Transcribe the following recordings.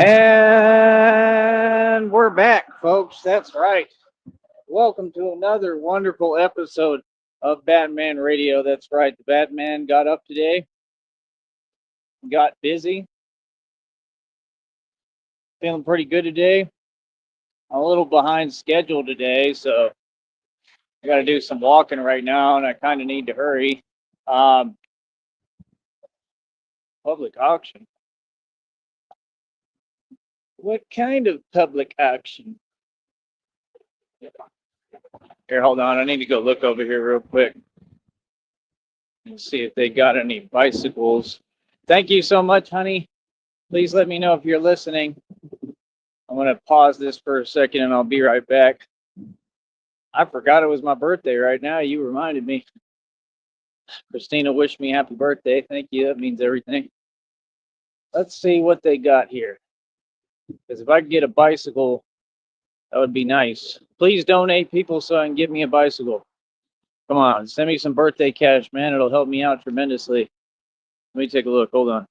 And we're back, folks. That's right. Welcome to another wonderful episode of Batman Radio. That's right. The Batman got up today, got busy, feeling pretty good today. I'm a little behind schedule today, so I got to do some walking right now, and I kind of need to hurry. Um, Public auction. What kind of public auction? Here, hold on. I need to go look over here real quick and see if they got any bicycles. Thank you so much, honey. Please let me know if you're listening. I'm going to pause this for a second and I'll be right back. I forgot it was my birthday right now. You reminded me. Christina wished me happy birthday. Thank you. That means everything. Let's see what they got here. Because if I could get a bicycle, that would be nice. Please donate, people, so I can get me a bicycle. Come on, send me some birthday cash, man. It'll help me out tremendously. Let me take a look. Hold on.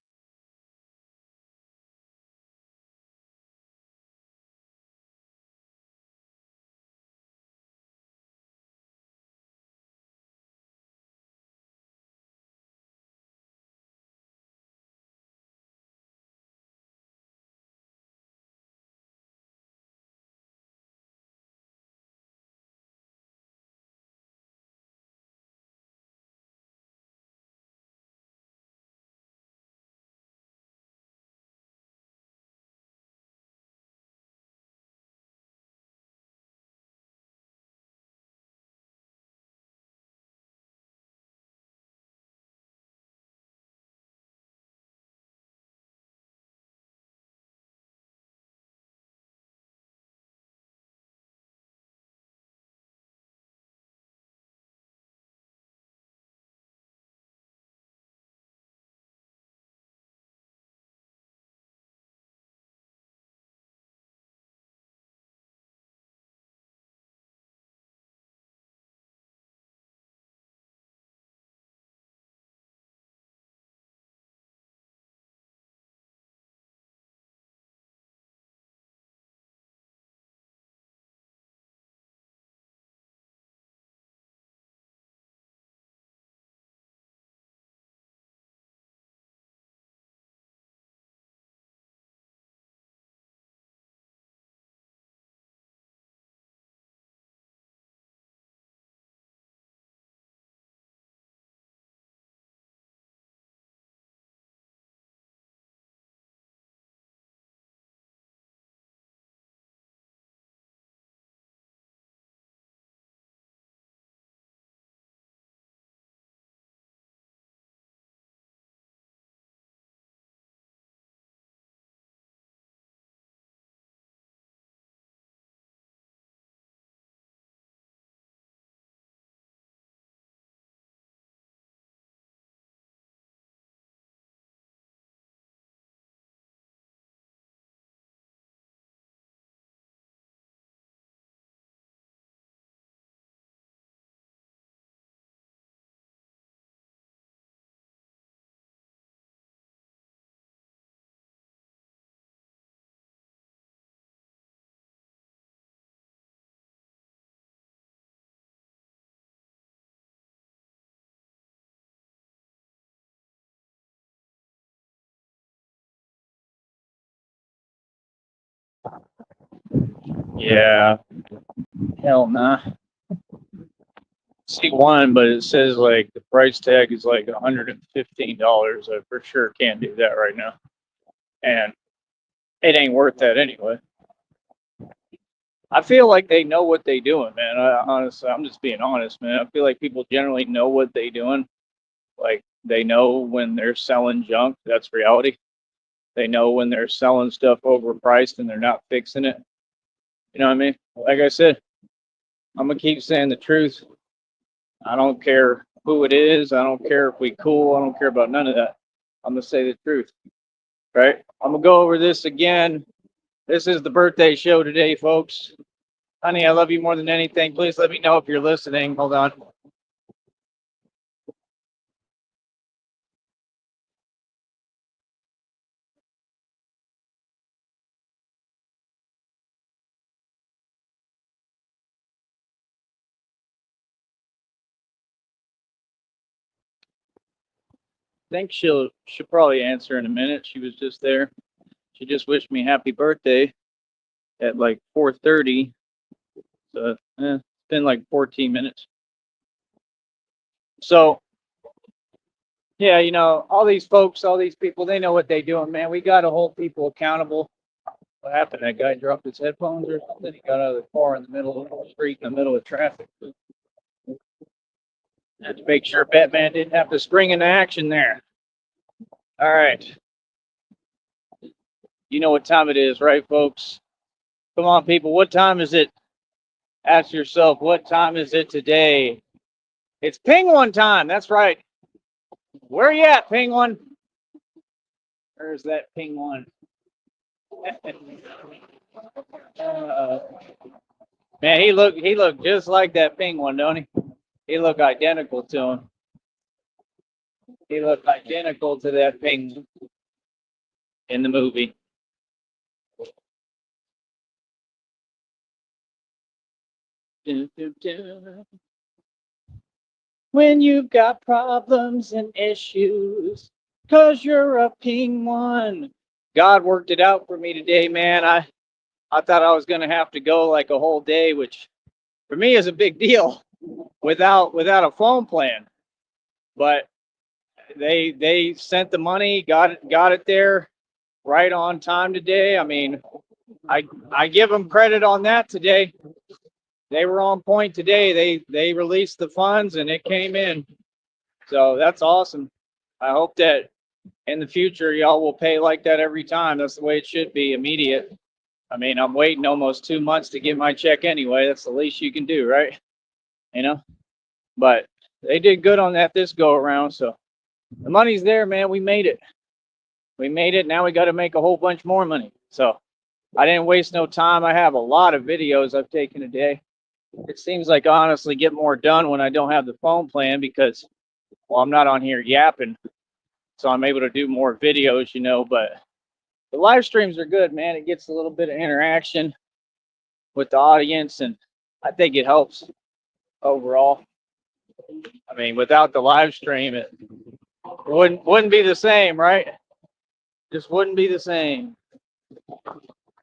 Yeah, hell nah. See one, but it says like the price tag is like $115. I for sure can't do that right now. And it ain't worth that anyway. I feel like they know what they doing, man. Honestly, I'm just being honest, man. I feel like people generally know what they doing. Like they know when they're selling junk. That's reality. They know when they're selling stuff overpriced and they're not fixing it. You know what I mean? Like I said, I'm gonna keep saying the truth. I don't care who it is. I don't care if we cool. I don't care about none of that. I'm gonna say the truth, right? I'm gonna go over this again. This is the birthday show today, folks. Honey, I love you more than anything. Please let me know if you're listening. Hold on. think she'll probably answer in a minute. She was just there. She just wished me happy birthday at like 4:30. So it's been like 14 minutes. So yeah, you know, all these folks, all these people, they know what they doing, man. We got to hold people accountable. What happened? That guy dropped his headphones or something? He got out of the car in the middle of the street, in the middle of traffic. Had to make sure Batman didn't have to spring into action there. All right. You know what time it is, right, folks? Come on, people. What time is it? Ask yourself, what time is it today? It's Penguin time. That's right. Where you at, Penguin? Where's that Penguin? Man, he looked just like that Penguin, don't he? He looked identical to him. He looked identical to that Penguin in the movie. When you've got problems and issues, 'cause you're a penguin. God worked it out for me today, man. I thought I was gonna have to go like a whole day, which for me is a big deal without a phone plan. But they sent the money, got it there right on time today. I mean, I give them credit on that today. They were on point today. They released the funds and it came in. So that's awesome. I hope that in the future y'all will pay like that every time. That's the way it should be, immediate. I mean, I'm waiting almost 2 months to get my check anyway. That's the least you can do, right? You know? But they did good on that this go around. So the money's there, man. We made it. We made it. Now we got to make a whole bunch more money. So I didn't waste no time. I have a lot of videos I've taken today. It seems like I honestly get more done when I don't have the phone plan because, well, I'm not on here yapping. So I'm able to do more videos, you know, but the live streams are good, man. It gets a little bit of interaction with the audience, and I think it helps overall. I mean, without the live stream, it wouldn't be the same, right? Just wouldn't be the same.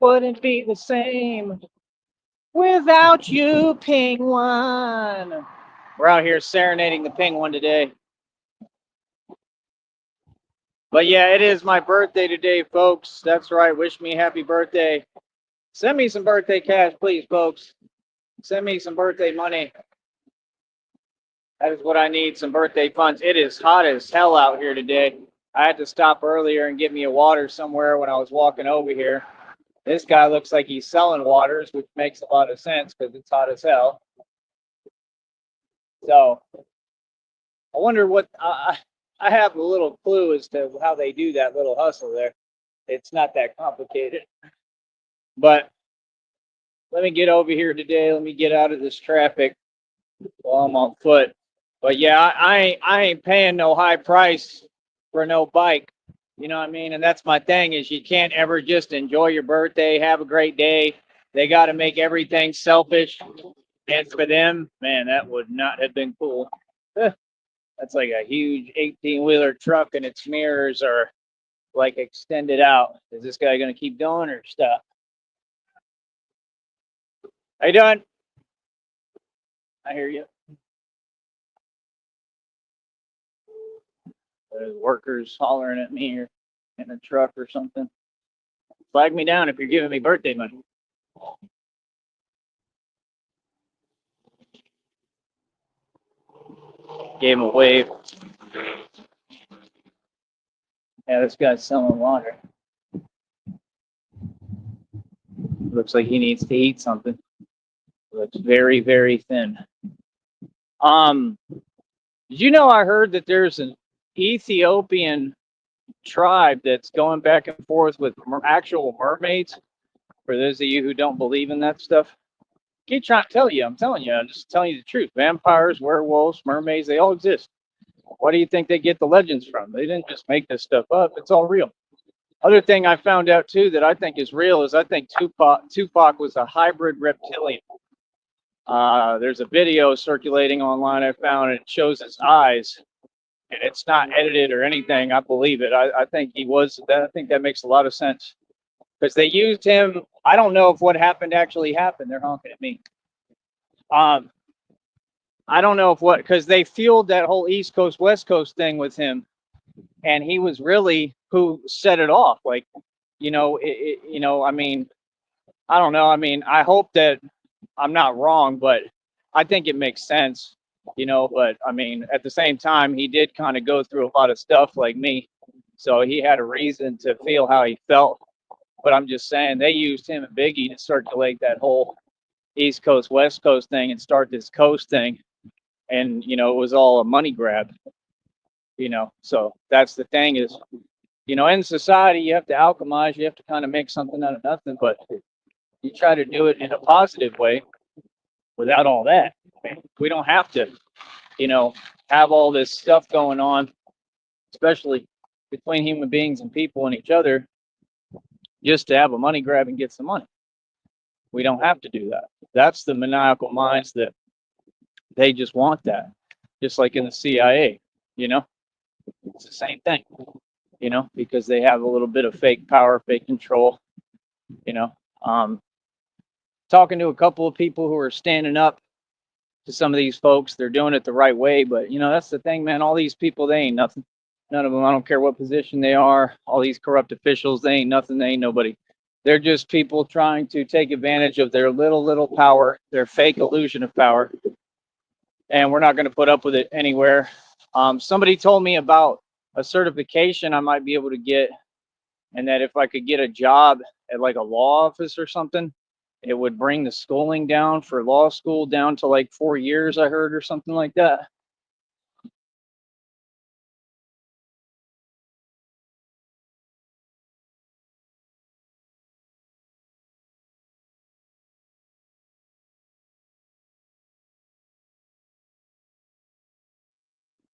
Wouldn't be the same without you, Penguin. We're out here serenading the Penguin today. But yeah, it is my birthday today, folks. That's right. Wish me happy birthday. Send me some birthday cash, please, folks. Send me some birthday money. That is what I need, some birthday funds. It is hot as hell out here today. I had to stop earlier and get me a water somewhere when I was walking over here. This guy looks like he's selling waters, which makes a lot of sense because it's hot as hell. So I wonder what I have a little clue as to how they do that little hustle there. It's not that complicated. But let me get over here today. Let me get out of this traffic while I'm on foot. But yeah, I ain't paying no high price for no bike. You know what I mean? And that's my thing is you can't ever just enjoy your birthday, have a great day. They got to make everything selfish. And for them, man, that would not have been cool. That's like a huge 18-wheeler truck and its mirrors are like extended out. Is this guy going to keep going or stop? How you doing? I hear you. There's workers hollering at me or in a truck or something. Flag me down if you're giving me birthday money. Gave him a wave. Yeah, this guy's selling water. Looks like he needs to eat something. Looks very, very thin. Did you know I heard that there's an Ethiopian tribe that's going back and forth with actual mermaids? For those of you who don't believe in that stuff, I keep trying to tell you. I'm telling you. I'm just telling you the truth. Vampires, werewolves, mermaids, they all exist. What do you think they get the legends from? They didn't just make this stuff up. It's all real. Other thing I found out too that I think is real is I think Tupac was a hybrid reptilian. There's a video circulating online I found, and it shows his eyes. and it's not edited or anything. I believe it. I think he was. That, I think that makes a lot of sense because they used him. I don't know if what happened actually happened. They're honking at me. Um, I don't know if what because they fueled that whole East Coast West Coast thing with him, and he was really who set it off. Like, I mean, I don't know. I mean, I hope that I'm not wrong, but I think it makes sense, But I mean, at the same time, he did kind of go through a lot of stuff like me. So he had a reason to feel how he felt. But I'm just saying they used him and Biggie to circulate that whole East Coast, West Coast thing and start this coast thing. And, it was all a money grab, So that's the thing is, in society, you have to alchemize, you have to kind of make something out of nothing. But you try to do it in a positive way without all that. We don't have to, have all this stuff going on, especially between human beings and people and each other, just to have a money grab and get some money. We don't have to do that. That's the maniacal minds that they just want that, just like in the CIA, it's the same thing, because they have a little bit of fake power, fake control, you know. Um, Talking to a couple of people who are standing up to some of these folks, they're doing it the right way. But that's the thing, man. All these people, they ain't nothing. None of them. I don't care what position they are. All these corrupt officials, they ain't nothing. They ain't nobody. They're just people trying to take advantage of their little power, their fake illusion of power, and we're not going to put up with it anywhere. Somebody told me about a certification I might be able to get, and that if I could get a job at like a law office or something, it would bring the schooling down for law school down to like 4 years, I heard, or something like that.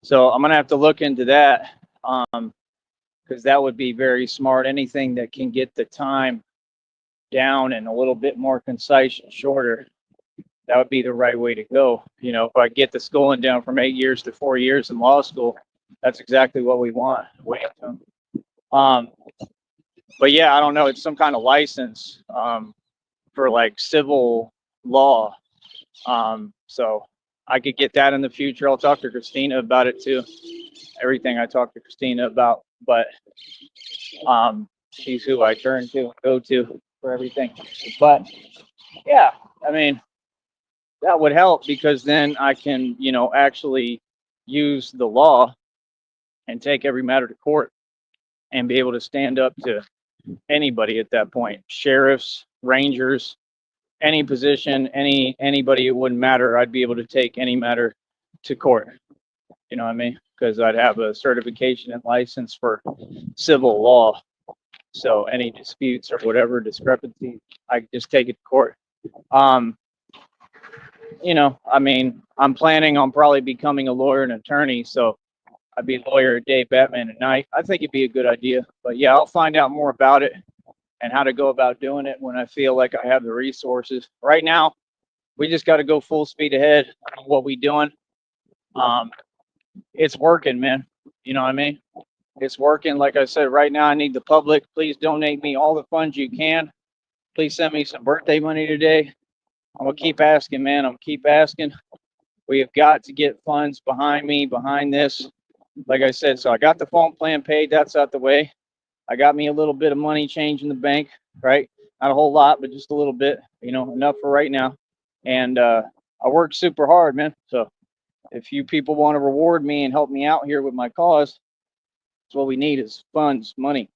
So I'm gonna have to look into that, because that would be very smart. Anything that can get the time down and a little bit more concise and shorter, that would be the right way to go. If I get the schooling down from 8 years to 4 years in law school, that's exactly what we want. Um, but yeah, I don't know. It's some kind of license, for like civil law. So I could get that in the future. I'll talk to Christina about it too. Everything I talk to Christina about, but she's who I turn to and go to for everything. But yeah, I mean, that would help because then I can, actually use the law and take every matter to court and be able to stand up to anybody at that point. Sheriffs, rangers, any position, anybody, it wouldn't matter. I'd be able to take any matter to court. You know what I mean? Because I'd have a certification and license for civil law. So any disputes or whatever discrepancies, I could just take it to court. Um, I mean, I'm planning on probably becoming a lawyer and attorney. So I'd be lawyer at day, Batman at night. I think it'd be a good idea. But yeah, I'll find out more about it and how to go about doing it when I feel like I have the resources. Right now, we just got to go full speed ahead on what we doing. Um, it's working, man. You know what I mean? It's working. Like I said, right now I need the public. Please donate me all the funds you can. Please send me some birthday money today. I'm gonna keep asking, man. I'm gonna keep asking. We have got to get funds behind me, behind this. Like I said, so I got the phone plan paid. That's out the way. I got me a little bit of money change in the bank, right? Not a whole lot, but just a little bit, enough for right now. And I worked super hard, man. So if you people want to reward me and help me out here with my cause, that's what we need is funds, money.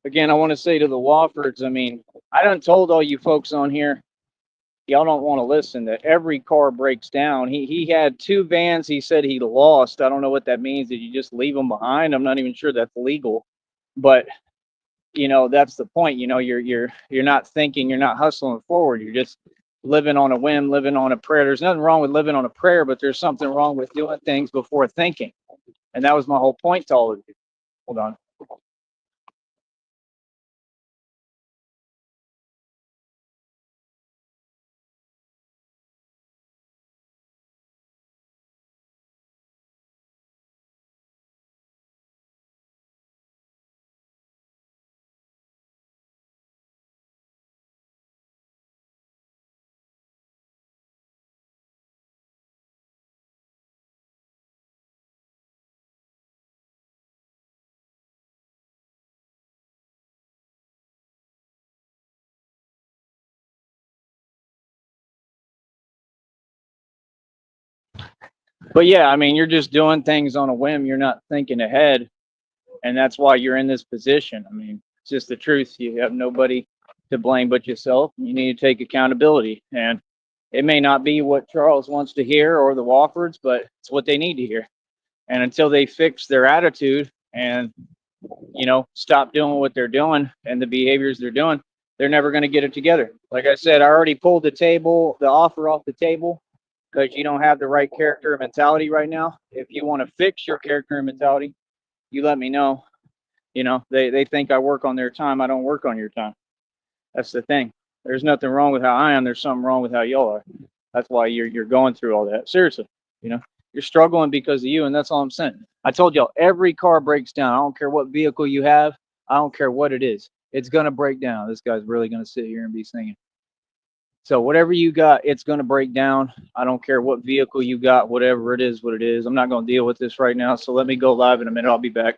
Again, I want to say to the Woffords, I mean, I done told all you folks on here, y'all don't want to listen, that every car breaks down. He had 2 vans he said he lost. I don't know what that means. Did you just leave them behind? I'm not even sure that's legal. But that's the point. You're not thinking, you're not hustling forward. You're just living on a whim, living on a prayer. There's nothing wrong with living on a prayer, but there's something wrong with doing things before thinking. And that was my whole point to all of you. Hold on. But yeah, I mean, you're just doing things on a whim. You're not thinking ahead, and that's why you're in this position. I mean, it's just the truth. You have nobody to blame but yourself. You need to take accountability, and it may not be what Charles wants to hear or the Walfords, but it's what they need to hear. And until they fix their attitude and stop doing what they're doing and the behaviors they're doing, they're never going to get it together. Like I said, I already pulled the offer off the table because you don't have the right character and mentality right now. If you want to fix your character and mentality, you let me know. They think I work on their time. I don't work on your time. That's the thing. There's nothing wrong with how I am. There's something wrong with how y'all are. That's why you're going through all that. Seriously, you're struggling because of you, and that's all I'm saying. I told y'all every car breaks down. I don't care what vehicle you have. I don't care what it is. It's gonna break down. This guy's really gonna sit here and be singing. So whatever you got, it's gonna break down. I don't care what vehicle you got, whatever it is, what it is. I'm not gonna deal with this right now. So let me go live in a minute. I'll be back.